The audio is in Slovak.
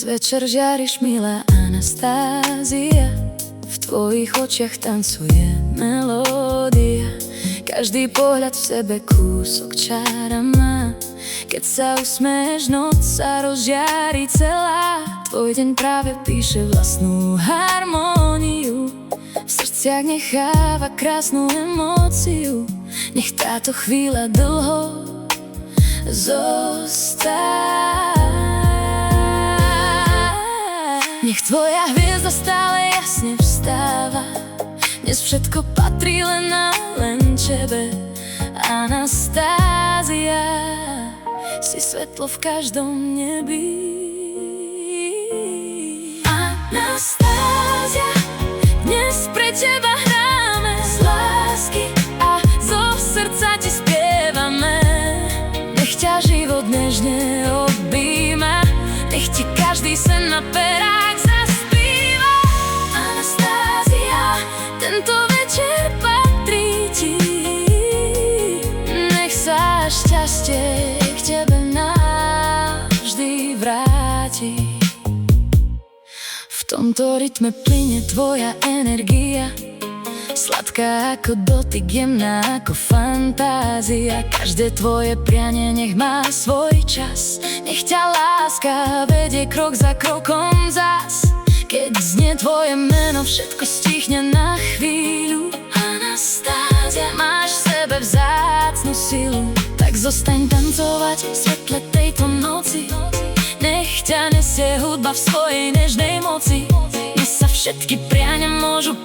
večer žiariš, milá Anastázia. V tvojich očiach tancuje melódia. Každý pohľad v sebe kúsok čára má. Keď sa usmeješ, noc sa rozžiari celá. Tvoj deň práve píše vlastnú harmóniu. V srdciach necháva krásnu emóciu. Nech táto chvíľa dlho zostať. Nech tvoja hviezda stále jasne vstáva. Dnes všetko patrí len tebe, Anastázia. Si svetlo v každom nebi. Anastázia, dnes pre teba hráme z lásky a zo srdca ti spievame. Nech ťa život nežne objíma, nech ti každý sen na perách zaspíva. Anastázia, tento večer patrí ti. Nech sa šťastie k tebe navždy vráti. V tomto rytme plyne tvoja energia, sladká ako dotyk, jemná ako fantázia. Každé tvoje prianie nech má svoj čas. Nech ťa láska vedie krok za krokom zas. Keď znie tvoje meno, všetko stichne na chvíľu. Anastázia, máš v sebe vzácnu silu. Tak zostaň tancovať v svetle tejto noci. Nech ťa nesie hudba v svojej nežnej moci. Dnes sa všetky priania môžu